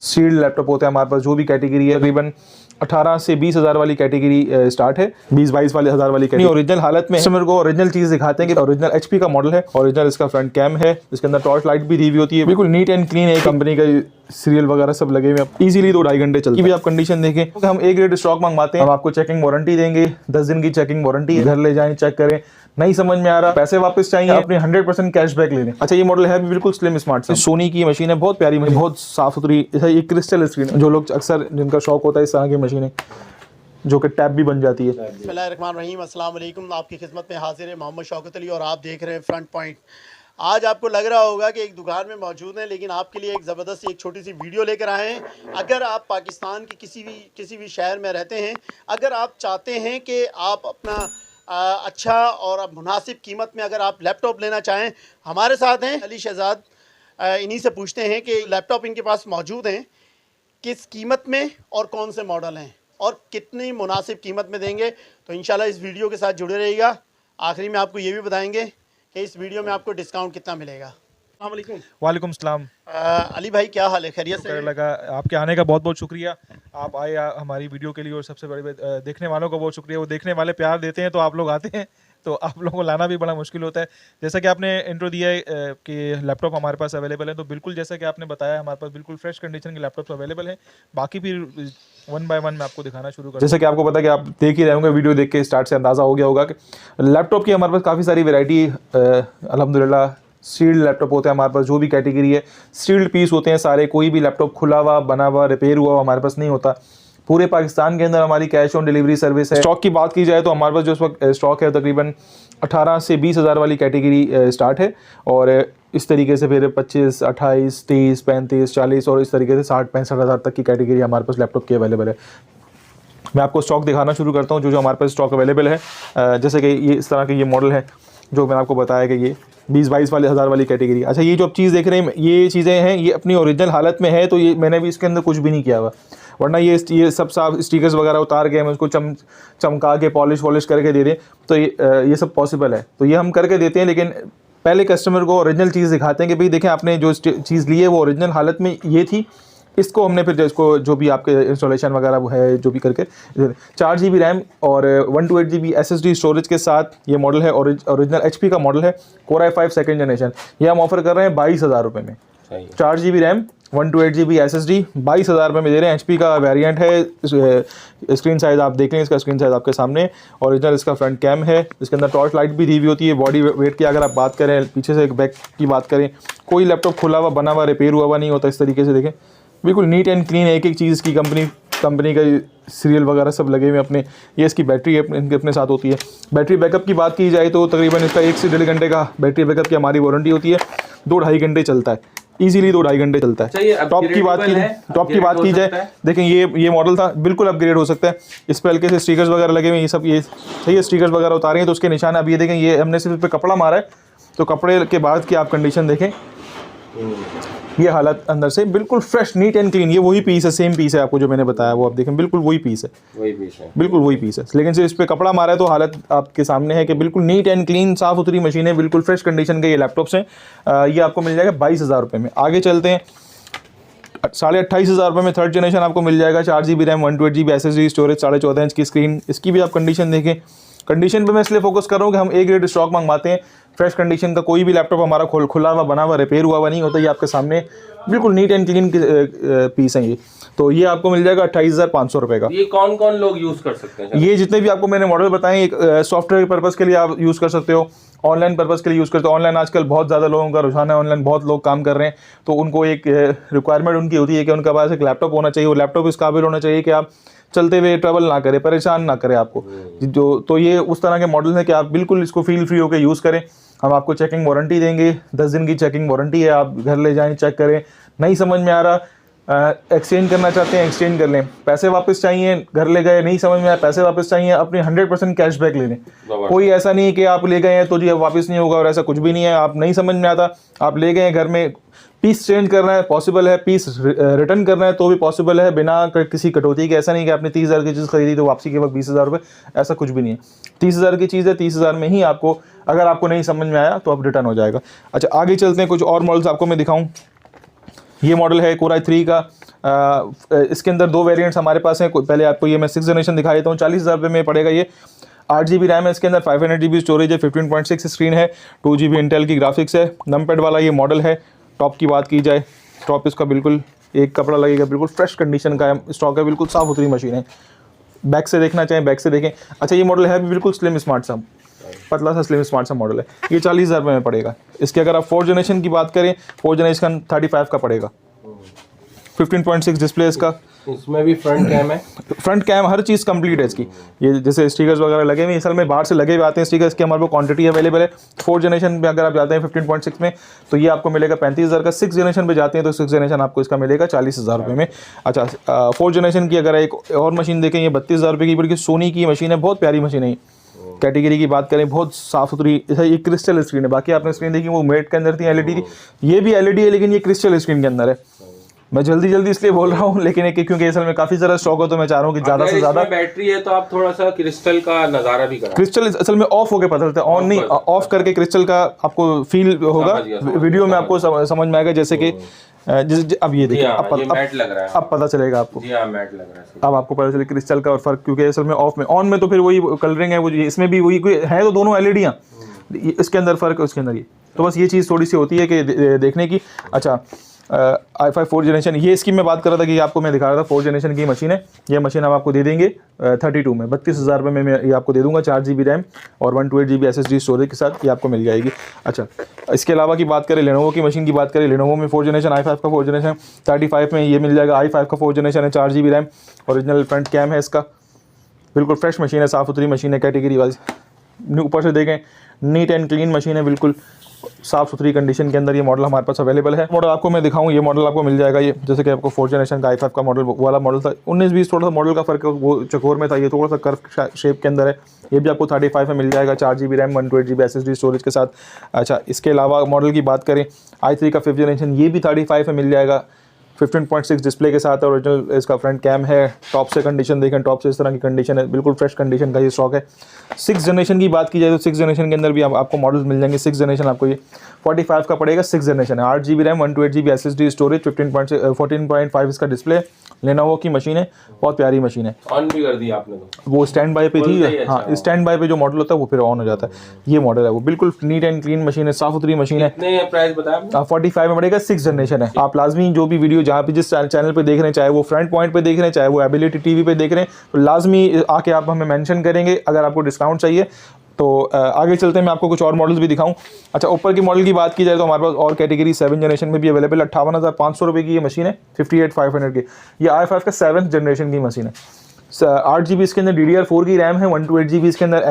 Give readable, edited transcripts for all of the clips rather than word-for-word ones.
Sealed laptop होते हैं हमारे पास, जो भी कैटेगरी है तकरीबन 18 से 20 हज़ार वाली कैटेगरी स्टार्ट है, 20-22 वाले हज़ार वाली कैटेगरी ओरिजिनल हालत में कस्टमर को ओरिजिनल चीज़ दिखाते हैं कि ओरिजिनल HP का मॉडल है, ओरिजिनल इसका फ्रंट कैम है, इसके अंदर टॉर्च लाइट भी दी हुई होती है, बिल्कुल नीट एंड क्लीन है, कंपनी का सीरियल वगैरह सब लगे हुए हैं, इजीली 2-2.5 घंटे चलती है। भी आप कंडीशन देखें तो हम A ग्रेड स्टॉक मंगवाते हैं, हम आपको चेकिंग वारंटी देंगे, 10 दिन की चेकिंग वारंटी है, घर ले जाएं चेक करें, नहीं समझ में आ रहा पैसे वापस चाहिए, अपने 100% कैशबैक ले लें। अच्छा, ये मॉडल है भी बिल्कुल स्लिम स्मार्ट सा, सोनी की मशीन है, बहुत प्यारी मशीन, बहुत साफ सुथरी, ये क्रिस्टल स्क्रीन, जो लोग अक्सर जिनका शौक होता है इस तरह की मशीनें जो कि टैब भी बन जाती है। बिस्मिल्लाहिर्रहमानिर्रहीम, अस्सलाम वालेकुम। आपकी खिदमत में हाजिर है मोहम्मद शौकत अली और आप देख रहे हैं फ्रंट पॉइंट। आज आपको लग रहा होगा कि एक दुकान में मौजूद है, लेकिन आपके लिए एक ज़बरदस्त एक छोटी सी वीडियो लेकर आए हैं। अगर आप पाकिस्तान के किसी भी शहर में रहते हैं, अगर आप चाहते हैं कि आप अपना अच्छा और मुनासिब कीमत में अगर आप लैपटॉप लेना चाहें, हमारे साथ हैं अली शहजाद। इन्हीं से पूछते हैं कि लैपटॉप इनके पास मौजूद हैं, किस कीमत में और कौन से मॉडल हैं और कितनी मुनासिब कीमत में देंगे। तो इंशाल्लाह इस वीडियो के साथ जुड़े रहिएगा। आखिरी में आपको ये भी बताएंगे कि इस वीडियो में आपको डिस्काउंट कितना मिलेगा। अस्सलाम वालेकुम। वालेकुम सलाम। अली भाई, क्या हाल है? खैरियत से? लगा आपके आने का बहुत बहुत शुक्रिया। आप आए हमारी वीडियो के लिए, और सबसे बड़े देखने वालों का बहुत शुक्रिया। वो देखने वाले प्यार देते हैं तो आप लोग आते हैं, तो आप लोगों को लाना भी बड़ा मुश्किल होता है। जैसा कि आपने इंट्रो दिया है कि लैपटॉप हमारे पास अवेलेबल है, तो बिल्कुल जैसा कि आपने बताया हमारे पास बिल्कुल फ्रेश कंडीशन के लैपटॉप्स अवेलेबल हैं। बाकी फिर 1 बाय 1 मैं आपको दिखाना शुरू कर, जैसा कि आपको पता है कि आप देख ही रहे होंगे, वीडियो देख के स्टार्ट से अंदाज़ा हो गया होगा कि लैपटॉप की हमारे पास काफ़ी सारी वैरायटी अल्हम्दुलिल्लाह सील्ड लैपटॉप होते हैं हमारे पास, जो भी कैटेगरी है सील्ड पीस होते हैं सारे। कोई भी लैपटॉप खुला हुआ, बना हुआ, रिपेयर हुआ हमारे पास नहीं होता। पूरे पाकिस्तान के अंदर हमारी कैश ऑन डिलीवरी सर्विस है। स्टॉक की बात की जाए तो हमारे पास जो इस वक्त स्टॉक है तकरीबन 18 से 20 हज़ार वाली कैटेगरी स्टार्ट है, और इस तरीके से फिर 25, 28, 30, 35, 40 और इस तरीके से 60-65 हज़ार तक की कैटेगरी हमारे पास लैपटॉप की अवेलेबल है। मैं आपको स्टॉक दिखाना शुरू करता हूँ जो हमारे पास स्टॉक अवेलेबल है। जैसे कि ये इस तरह के ये मॉडल है जो मैंने आपको बताया कि ये 20-22 वाले हज़ार वाली कैटेगरी। अच्छा, ये जो आप चीज़ देख रहे हैं, ये चीज़ें हैं, ये अपनी ओरिजिनल हालत में है, तो ये मैंने भी इसके अंदर कुछ भी नहीं किया हुआ, वरना ये सब साफ स्टिकर्स वगैरह उतार के हम उसको चमका के पॉलिश करके दे दें तो ये सब पॉसिबल है। तो ये हम करके देते हैं, लेकिन पहले कस्टमर को ओरिजिनल चीज़ दिखाते हैं कि भाई देखें आपने जो चीज़ ली है वो ओरिजिनल हालत में ये थी। इसको हमने फिर इसको जो भी आपके इंस्टॉलेशन वगैरह वो है जो भी करके 4 GB रैम और 128 GB SSD स्टोरेज के साथ ये मॉडल है। ओरिजिनल HP का मॉडल है, Core i5 सेकेंड जनरेशन। ये हम ऑफर कर रहे हैं 22,000 रुपये में। 4 GB रैम 128 GB SSD 22,000 रुपये में दे रहे हैं। HP का वेरिएंट है। स्क्रीन साइज़ आप देख लें, इसका स्क्रीन साइज़ आपके सामने। ओरिजिनल इसका फ्रंट कैम है, इसके अंदर टॉर्च लाइट भी दी हुई होती है। बॉडी वेट की अगर आप बात करें, पीछे से एक बैक की बात करें, कोई लैपटॉप खुला हुआ, बना हुआ, रिपेयर हुआ नहीं होता। इस तरीके से देखें, बिल्कुल नीट एंड क्लीन है। एक चीज़ की कंपनी का सीरियल वगैरह सब लगे हुए अपने। ये इसकी बैटरी इनके अपने साथ होती है। बैटरी बैकअप की बात की जाए तो तकरीबन इसका 1 से 1.5 घंटे का बैटरी बैकअप की हमारी वारंटी होती है। 2-2.5 घंटे चलता है, इजीली 2-2.5 घंटे चलता है। टॉप की बात की जाए, देखें ये मॉडल था, बिल्कुल अपग्रेड हो सकता है। इस पर हल्के से स्टिकर्स वगैरह लगे हुए, ये सब ये सही है। स्टिकर्स वगैरह उतारे हैं तो उसके निशान अब ये देखें, ये हमने सिर्फ इस पर कपड़ा मारा है, तो कपड़े के बाद की आप कंडीशन देखें, ये हालत अंदर से बिल्कुल फ्रेश, नीट एंड क्लीन। ये वही पीस है, सेम पीस है आपको जो मैंने बताया, वो आप देखें बिल्कुल वही पीस है, बिल्कुल वही पीस है। लेकिन सिर्फ इस पे कपड़ा मारा है तो हालत आपके सामने है कि बिल्कुल नीट एंड क्लीन, साफ सुथरी मशीन है, बिल्कुल फ्रेश कंडीशन के ये लैपटॉप्स हैं। ये आपको मिल जाएगा 22,000 रुपये में। आगे चलते हैं, 28,500 रुपये में 3rd जनरेशन आपको मिल जाएगा। 4 GB RAM 128 GB SSD storage, 14.5 inch की स्क्रीन। इसकी भी आप कंडीशन देखें। कंडीशन पे मैं इसलिए फोकस कर रहा हूँ कि हम A ग्रेड स्टॉक मंगवाते हैं। फ्रेश कंडीशन का कोई भी लैपटॉप हमारा खुला हुआ, बना हुआ, रिपेयर हुआ नहीं होता। ये आपके सामने बिल्कुल नीट एंड क्लीन पीस हैं ये। तो ये आपको मिल जाएगा 28,500 रुपये का। ये कौन कौन लोग यूज़ कर सकते हैं? ये जितने भी आपको मैंने मॉडल बताएं, एक सॉफ्टवेयर पर्पज़ के लिए आप यूज़ कर सकते हो, ऑनलाइन पर्पज़ के लिए यूज़ करते हो। ऑनलाइन आजकल बहुत ज़्यादा लोगों का रुझान है, ऑनलाइन बहुत लोग काम कर रहे हैं, तो उनको एक रिक्वायरमेंट उनकी होती है कि उनके पास एक लैपटॉप होना चाहिए। वो लैपटॉप इस काबिल होना चाहिए कि आप चलते हुए ट्रबल ना करे, परेशान ना करे आपको। तो ये उस तरह के मॉडल हैं कि आप बिल्कुल इसको फील फ्री होकर यूज़ करें। हम आपको चेकिंग वारंटी देंगे, 10 दिन की चेकिंग वारंटी है। आप घर ले जाएं, चेक करें, नहीं समझ में आ रहा एक्सचेंज करना चाहते हैं एक्सचेंज कर लें। पैसे वापस चाहिए, घर ले गए नहीं समझ में आया, पैसे वापस चाहिए, अपनी 100% कैशबैक ले लें। कोई ऐसा नहीं कि आप ले गए हैं तो जी अब वापस नहीं होगा, और ऐसा कुछ भी नहीं है। आप नहीं समझ में आता, आप ले गए हैं घर में, पीस चेंज करना है पॉसिबल है, पीस रिटर्न करना है तो भी पॉसिबल है, बिना किसी कटौती के। ऐसा नहीं कि आपने 30,000 की चीज़ खरीदी तो वापसी के वक्त 20,000 रुपये, ऐसा कुछ भी नहीं है। 30,000 की चीज़ है, 30,000 में ही आपको, अगर आपको नहीं समझ में आया तो आप रिटर्न हो जाएगा। अच्छा, आगे चलते हैं, कुछ और मॉडल्स आपको मैं दिखाऊँ। ये मॉडल है Core i3 का इसके अंदर 2 वेरिएंट्स हमारे पास हैं। पहले आपको ये मैं 6 जनरेशन दिखा देता हूँ। 40,000 रुपये में पड़ेगा ये। 8 GB रैम है इसके अंदर, 500 GB स्टोरेज है, 15.6 स्क्रीन है, 2 GB इंटेल की ग्राफिक्स है, नमपैड वाला ये मॉडल है। टॉप की बात की जाए, टॉप इसका बिल्कुल एक कपड़ा लगेगा, बिल्कुल फ्रेश कंडीशन का स्टॉक है, बिल्कुल साफ सुथरी मशीन है। बैक से देखना चाहें बैक से देखें। अच्छा, ये मॉडल है भी बिल्कुल स्लिम स्मार्ट सा, पतला सा स्लिम स्मार्ट सा मॉडल है। ये 40,000 रुपये में पड़ेगा। इसके अगर आप 4 जनरेशन की बात करें, 4 जनरेशन 35 का पड़ेगा। 15.6 डिस्प्ले इसका। इसमें भी फ्रंट कैम है, फ्रंट कैम हर चीज़ कंप्लीट है इसकी। ये जैसे स्टिकर्स वगैरह लगे हुए असल में बाहर से लगे हुए आते हैं स्टिकर्स की, हमारे पास क्वांटिटी अवेलेबल है। 4 जनरेशन में अगर आप जाते हैं 15.6 में तो ये आपको मिलेगा 35,000 का। 6 जनरेशन पे जाते हैं तो 6 जनरेशन आपको इसका मिलेगा 40,000 रुपये में। अच्छा, 4 जनरेशन की अगर एक और मशीन देखें, ये 32,000 रुपये की, बल्कि सोनी की मशीन है, बहुत प्यारी मशीन है। कैटेगरी की बात करें, बहुत साफ सुथरी। ये क्रिस्टल स्क्रीन है, बाकी आपने स्क्रीन देखी वो मेट के अंदर थी, एलईडी थी, ये भी एलईडी है लेकिन ये क्रिस्टल स्क्रीन के अंदर है। मैं जल्दी इसलिए बोल रहा हूँ लेकिन क्योंकि असल में काफ़ी ज़्यादा स्टॉक हो तो मैं चाह रहा हूँ कि ज़्यादा से ज़्यादा बैटरी है तो आप थोड़ा सा क्रिस्टल का नज़ारा भी करें। क्रिस्टल असल में ऑफ होकर पता चलता है, ऑन नहीं, ऑफ करके क्रिस्टल का आपको फील होगा। वीडियो में आपको समझ में आएगा, जैसे कि अब ये देखिए, अब पता चलेगा आपको। मैट लग रहा है। अब आपको पता चले क्रिस्टल का और फर्क, क्योंकि असल में ऑफ में, ऑन में तो फिर वही कलरिंग है, वो इसमें भी वही है, तो दोनों एलईडियाँ, इसके अंदर फर्क है उसके अंदर ये। तो बस ये चीज़ थोड़ी सी होती है कि देखने की। अच्छा, i5 4 जनरेशन, ये इसकी मैं बात कर रहा था कि आपको मैं दिखा रहा था 4 जनरेशन की मशीन है। ये मशीन हम आपको दे देंगे 32 में, 32,000 रुपये में मैं ये आपको दे दूंगा। 4 GB रैम और 128 GB SSD स्टोरेज के साथ ये आपको मिल जाएगी। अच्छा, इसके अलावा की बात करें, लेनोवो की मशीन की बात करें, लेनोवो में 4 जनरेशन i5 का 4 जनरेशन 35 में ये मिल जाएगा। i5 का 4 जनरेशन है, 4 GB RAM, original front cam है इसका, बिल्कुल फ्रेश मशीन है, साफ़ सुथरी मशीन है कैटेगरी वाइज। ऊपर से देखें, नीट एंड क्लीन मशीन है, बिल्कुल साफ सुथरी कंडीशन के अंदर ये मॉडल हमारे पास अवेलेबल है। मॉडल आपको मैं दिखाऊं, ये मॉडल आपको मिल जाएगा। ये जैसे कि आपको 4 जनरेशन का i5 का मॉडल वाला मॉडल था, 19-20 थोड़ा सा मॉडल का फर्क है, वो चकोर में था, ये थोड़ा सा कर्व शेप के अंदर है। ये भी आपको 35 में मिल जाएगा, 4 GB RAM, 128 GB SSD storage के साथ। अच्छा, इसके अलावा मॉडल की बात करें, i3 का 5th जनरेशन, ये भी 35 में मिल जाएगा, 15.6 डिस्प्ले के साथ। ओरिजिनल इसका फ्रंट कैम है। टॉप से कंडीशन देखें, टॉप से इस तरह की कंडीशन है, बिल्कुल फ्रेश कंडीशन का ये स्टॉक है। 6 जनरेशन की बात की जाए तो 6 जनरेशन के अंदर भी आपको मॉडल्स मिल जाएंगे। 6 जनरेशन आपको ये 45 का पड़ेगा। 6 जनरेशन है, 8 GB RAM, 128 GB SSD storage, 14.5 इसका डिस्प्ले। लेनोवो की मशीन है, बहुत प्यारी मशीन है। ऑन भी कर दी आपने तो? वो स्टैंड बाय पे थी, हाँ, स्टैंड बाय पे जो मॉडल होता है वो फिर ऑन हो जाता है। ये मॉडल है, वो बिल्कुल नीट एंड क्लीन मशीन है, साफ सुथरी मशीन है। कितने प्राइस बताया? 45 में पड़ेगा। 6 जनरेशन है। आप लाजमी जो भी वीडियो जहाँ पे जिस चैनल पे देख रहे हैं, चाहे वो फ्रंट पॉइंट पे देख रहे हैं, चाहे वो एबिलिटी टीवी पे देख रहे हैं, तो लाजमी आके आप हमें मेंशन करेंगे अगर आपको डिस्काउंट चाहिए तो। आगे चलते हैं, मैं आपको कुछ और मॉडल्स भी दिखाऊं। अच्छा, ऊपर की मॉडल की बात की जाए तो हमारे पास और कैटेगरी 7 जनरेशन में भी अवेलेबल है। 58,500 रुपये की ये मशीन है, 58,500 की। ये i5 का 7th जनरेशन की मशीन है। 8 GB इसके अंदर DDR4 की रैम है, 128 GB इसके अंदर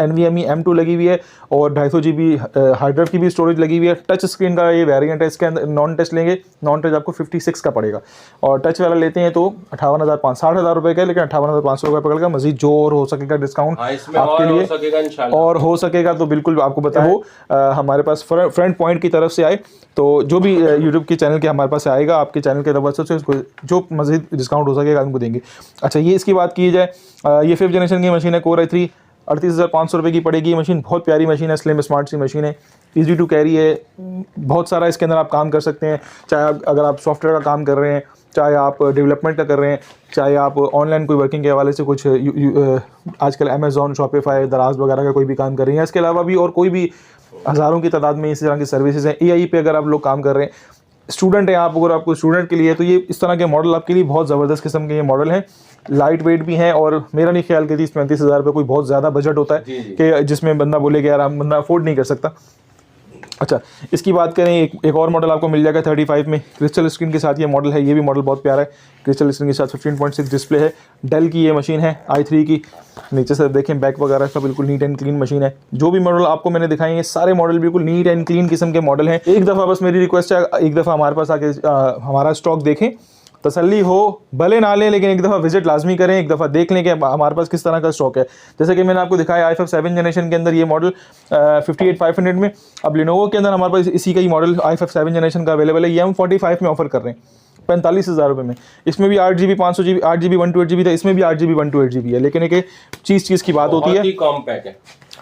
NVMe M2 लगी हुई है और 250 GB हार्ड ड्राइव की भी स्टोरेज लगी हुई है। टच स्क्रीन का ये वेरिएंट है, इसके अंदर नॉन टच लेंगे, नॉन टच आपको 56 का पड़ेगा, और टच वाला लेते हैं तो 58,500 रुपये का, लेकिन 58,500 रुपये पड़ेगा। मजीद जो और हो सकेगा डिस्काउंट आपके लिए और हो सकेगा तो बिल्कुल आपको बताए वो हमारे पास फ्रंट पॉइंट की तरफ से आए, तो जो भी यूट्यूब के चैनल के हमारे पास आएगा, आपके चैनल के तरफ से उसको जो मजीद डिस्काउंट हो सकेगा उनको देंगे। अच्छा, ये इसकी बात की जाए, ये 5th जनरेशन की मशीन है, Core i3, 38,500 रुपये की पड़ेगी। ये मशीन बहुत प्यारी मशीन है, स्लिम स्मार्ट सी मशीन है, ईजी टू कैरी है, बहुत सारा इसके अंदर आप काम कर सकते हैं। चाहे अगर आप सॉफ्टवेयर का काम कर रहे हैं, चाहे आप डेवलपमेंट का कर रहे हैं, चाहे आप ऑनलाइन कोई वर्किंग के हवाले से कुछ आजकल अमेजोन, शॉपिफाई, दराज वगैरह का कोई भी काम कर रहे हैं, इसके अलावा भी और कोई भी हज़ारों की तादाद में इस तरह की सर्विसेज हैं। AI पे अगर आप लोग काम कर रहे हैं, स्टूडेंट हैं आप, अगर आपको स्टूडेंट के लिए, तो ये इस तरह के मॉडल आपके लिए बहुत ज़बरदस्त किस्म के ये मॉडल हैं। लाइट वेट भी हैं, और मेरा नहीं ख्याल कि 30-35 हज़ार रुपये कोई बहुत ज़्यादा बजट होता है कि जिसमें बंदा बोले कि यार हम बंदा अफोर्ड नहीं कर सकता। अच्छा, इसकी बात करें, एक और मॉडल आपको मिल जाएगा 35 में, क्रिस्टल स्क्रीन के साथ ये मॉडल है। ये भी मॉडल बहुत प्यारा है, क्रिस्टल स्क्रीन के साथ 15.6 डिस्प्ले है। डेल की ये मशीन है, i3 की। नीचे से देखें, बैक वगैरह का बिल्कुल नीट एंड क्लीन मशीन है। जो भी मॉडल आपको मैंने दिखाए हैं, सारे मॉडल बिल्कुल नीट एंड क्लीन किस्म के मॉडल हैं। एक दफ़ा बस मेरी रिक्वेस्ट है, एक दफ़ा हमारे पास आके हमारा स्टॉक देखें, तसल्ली हो, भले ना लें लेकिन एक दफ़ा विजिट लाजमी करें, एक दफ़ा देख लें कि हमारे पास किस तरह का स्टॉक है। जैसे कि मैंने आपको दिखाया i5 7 जनरेशन के अंदर ये मॉडल 58,500 में। अब Lenovo के अंदर हमारे पास इसी का ही मॉडल i5 7 जनरेशन का अवेलेबल है, ये हम 45 में ऑफर कर रहे हैं, 45,000 रुपये में। इसमें भी 8 GB 500 GB 8 GB 128 GB था, इसमें भी 8 GB 128 GB है। लेकिन एक चीज़ की बात होती है, कॉम्पैक्ट है,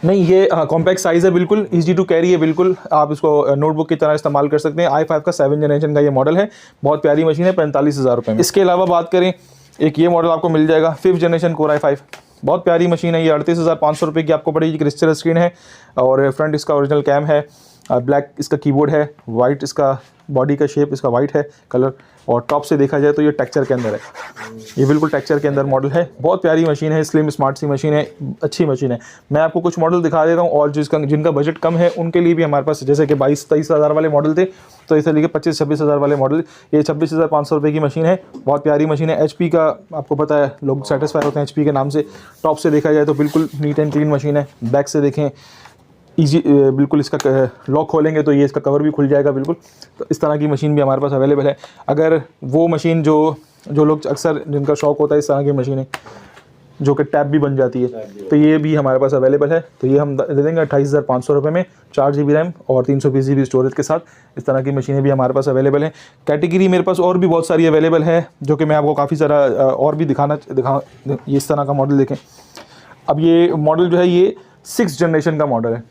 नहीं, ये कॉम्पैक्ट साइज़ है, बिल्कुल इजी टू कैरी है, बिल्कुल आप इसको नोटबुक की तरह इस्तेमाल कर सकते हैं। i5 का 7 जनरेशन का ये मॉडल है, बहुत प्यारी मशीन है, 45,000 रुपये में। इसके अलावा बात करें, एक ये मॉडल आपको मिल जाएगा 5th जनरेशन कोर i5, बहुत प्यारी मशीन है। ये 38,500 रुपये की आपको पड़ेगी। क्रिस्टल स्क्रीन है और फ्रंट इसका ओरिजिनल कैम है, ब्लैक इसका कीबोर्ड है, वाइट इसका बॉडी का शेप इसका वाइट है कलर, और टॉप से देखा जाए तो ये टेक्सचर के अंदर है, ये बिल्कुल टेक्सचर के अंदर मॉडल है। बहुत प्यारी मशीन है, स्लिम स्मार्ट सी मशीन है, अच्छी मशीन है। मैं आपको कुछ मॉडल दिखा देता हूँ, और जिनका बजट कम है उनके लिए भी हमारे पास, जैसे कि 22-23 हज़ार वाले मॉडल थे, तो इसे लेके 25-26 हज़ार वाले मॉडल, ये 26,500 रुपये की मशीन है, बहुत प्यारी मशीन है। HP का आपको पता है, लोग सेटिस्फाई होते हैं HP के नाम से। टॉप से देखा जाए तो बिल्कुल नीट एंड क्लीन मशीन है। बैक से देखें ईजी, बिल्कुल इसका लॉक खोलेंगे तो ये इसका कवर भी खुल जाएगा बिल्कुल। तो इस तरह की मशीन भी हमारे पास अवेलेबल है। अगर वो मशीन जो लोग अक्सर जिनका शौक़ होता है इस तरह की मशीनें जो कि टैब भी बन जाती है, तो ये भी हमारे पास अवेलेबल है। तो ये हम दे देंगे 28,500 रुपये में, 4 GB रैम और 320 GB स्टोरेज के साथ। इस तरह की मशीनें भी हमारे पास अवेलेबल हैं। कैटेगरी मेरे पास और भी बहुत सारी अवेलेबल है, जो कि मैं आपको काफ़ी सारा और भी ये इस तरह का मॉडल देखें। अब ये मॉडल जो है ये 6th जनरेशन का मॉडल है,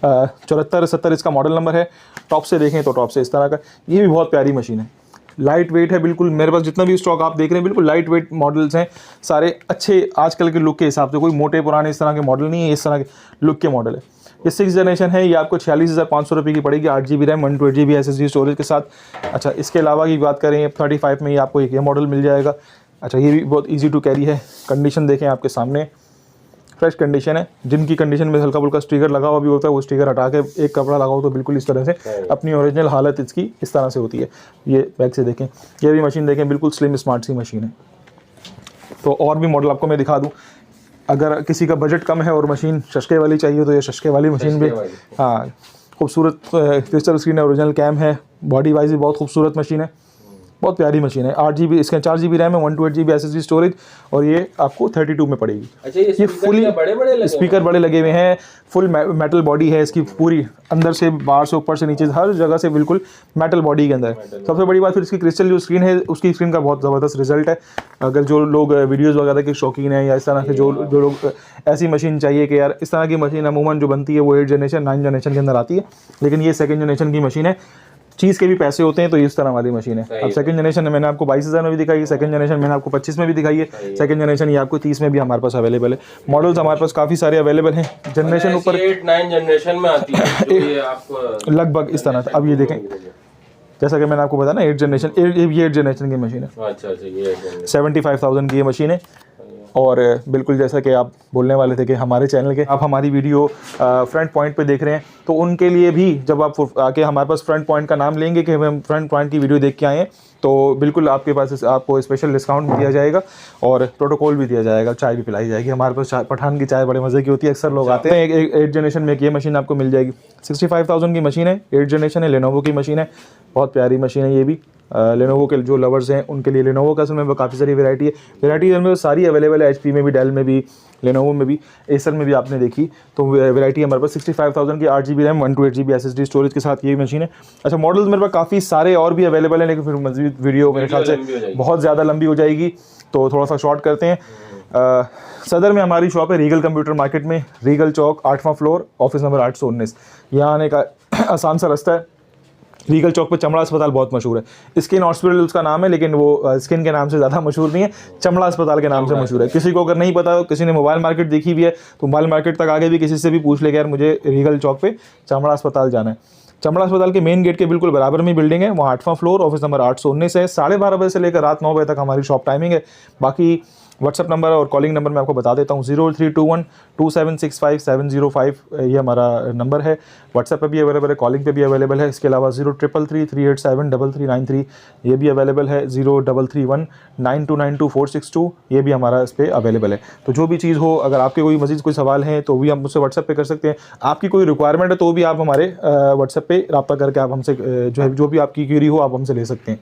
7470 इसका मॉडल नंबर है। टॉप से देखें तो टॉप से इस तरह का, ये भी बहुत प्यारी मशीन है, लाइट वेट है बिल्कुल। मेरे पास जितना भी स्टॉक आप देख रहे हैं बिल्कुल लाइट वेट मॉडल्स हैं सारे, अच्छे आजकल के लुक के हिसाब से, कोई मोटे पुराने इस तरह के मॉडल नहीं है, इस तरह के लुक के मॉडल है। ये 6th जनरेशन है, ये आपको 46,500 रुपये की पड़ेगी, 8 GB RAM 128 GB SSD storage के साथ। अच्छा, इसके अलावा की बात करें 35 में ये आपको एक ये मॉडल मिल जाएगा। अच्छा, ये भी बहुत ईजी टू कैरी है। कंडीशन देखें आपके सामने, फ्रेश कंडीशन है। जिनकी कंडीशन में हल्का फुल्का स्टिकर लगा हुआ भी होता है, वो स्टिकर हटा के एक कपड़ा लगाओ तो बिल्कुल इस तरह से अपनी ओरिजिनल हालत इसकी इस तरह से होती है। ये बैक से देखें, ये भी मशीन देखें, बिल्कुल स्लिम स्मार्ट सी मशीन है। तो और भी मॉडल आपको मैं दिखा दूँ, अगर किसी का बजट कम है और मशीन शशके वाली चाहिए तो ये शशके वाली मशीन भी, हाँ, खूबसूरत क्रिस्टल स्क्रीन है, ओरिजिनल कैम है, बॉडी वाइज भी बहुत खूबसूरत मशीन है, बहुत प्यारी मशीन है। 8 GB इसका 4 GB रैम है, 128 GB SSD स्टोरेज, और ये आपको 32 में पड़ेगी। अच्छा, ये फुली बड़े स्पीकर बड़े लगे हुए हैं, फुल मेटल बॉडी है इसकी पूरी, अंदर से बाहर से ऊपर से नीचे हर जगह से बिल्कुल मेटल बॉडी के अंदर। सबसे बड़ी बात फिर इसकी क्रिस्टल जो स्क्रीन है, उसकी स्क्रीन का बहुत ज़बरदस्त रिजल्ट है। अगर जो लोग वीडियोज़ वगैरह के शौकीन हैं, या इस तरह से जो लोग ऐसी मशीन चाहिए कि यार इस तरह की मशीन अमूमन जो बनती है वो 8 जनरेशन 9 जनरेशन के अंदर आती है, लेकिन ये 2nd जनरेशन की मशीन है, चीज़ के भी पैसे होते हैं, तो इस तरह वाली मशीन है। अब 2nd जनरेशन मैंने आपको 22,000 में भी दिखाई है, 2nd जनरेशन मैंने आपको 25 में भी दिखाई है, 2nd जनरेशन ये आपको 30 में भी हमारे पास अवेलेबल है। मॉडल्स हमारे पास काफ़ी सारे अवेलेबल हैं, जनरेशन ऊपर 8-9 जनरेशन में आती है, जो ये आपको लगभग इस तरह से। अब ये देखें, जैसा कि मैंने आपको बताया ना, 8 जनरेशन, ये 8 जनरेशन की मशीन है। अच्छा, ये 75,000 की ये मशीन है। और बिल्कुल जैसा कि आप बोलने वाले थे कि हमारे चैनल के आप हमारी वीडियो फ्रंट पॉइंट पे देख रहे हैं, तो उनके लिए भी जब आप आके हमारे पास फ्रंट पॉइंट का नाम लेंगे कि हम फ्रंट पॉइंट की वीडियो देख के आए हैं, तो बिल्कुल आपके पास आपको स्पेशल डिस्काउंट भी दिया जाएगा और प्रोटोकॉल भी दिया जाएगा, चाय भी पिलाई जाएगी। हमारे पास पठान की चाय बड़े मज़े की होती है, अक्सर लोग आते हैं। 8 जनरेशन में एक ये मशीन आपको मिल जाएगी, 65,000 की मशीन है, 8 जनरेशन है, लेनोवो की मशीन है, बहुत प्यारी मशीन है ये भी। लेनोवो के जो लवर्स हैं उनके लिए लेनोवो का असल में काफ़ी सारी वैरायटी में सारी अवेलेबल है, HP में भी, डेल में भी, लेनोवो में भी, एसर में भी आपने देखी, तो वैरायटी हमारे पास 65,000 की 8 GB RAM 128 GB SSD storage के साथ ये मशीन है। अच्छा, मॉडल्स मेरे पास काफ़ी सारे और भी अवेलेबल हैं, लेकिन फिर मज़ीद वीडियो मेरे ख्याल से बहुत ज़्यादा लंबी हो जाएगी, तो थोड़ा सा शॉर्ट करते हैं। सदर में हमारी शॉप है, रीगल कंप्यूटर मार्केट में, रीगल चौक 8वां फ्लोर, ऑफिस नंबर 819। यहाँ आने का आसान सा रास्ता है। रीगल चौक पे चमड़ा अस्पताल बहुत मशहूर है, स्किन हॉस्पिटल उसका नाम है, लेकिन वो स्किन के नाम से ज़्यादा मशहूर नहीं है, चमड़ा अस्पताल के नाम से मशहूर है। किसी को अगर नहीं पता हो, किसी ने मोबाइल मार्केट देखी भी है, तो मोबाइल मार्केट तक आगे भी किसी से भी पूछ ले कि यार मुझे रीगल चौक पे चमड़ा अस्पताल जाना है। चमड़ा अस्पताल के मेन गेट के बिल्कुल बराबर में बिल्डिंग है, वहाँ 8वां फ्लोर, ऑफिस नंबर 819 है। 12:30 बजे से लेकर रात 9 बजे तक हमारी शॉप टाइमिंग है। बाकी व्हाट्सअप नंबर और कॉलिंग नंबर मैं आपको बता देता हूँ, 03212765 ये हमारा नंबर है। व्हाट्सएप पे भी अवेलेबल है, कॉलिंग पे भी अवेलेबल है। इसके अलावा 0333387333 ये भी अवेलेबल है, 03319292 ये भी हमारा इस पर अवेलेबल है। तो जो भी चीज़ हो, अगर आपके कोई मज़ीद कोई सवाल हैं तो भी आप मुझसे व्हाट्सएप पे कर सकते हैं। आपकी कोई रिक्वायरमेंट है तो भी आप हमारे व्हाट्सएप पे रब्ता करके आप हमसे जो भी आपकी क्वेरी हो आप हमसे ले सकते हैं।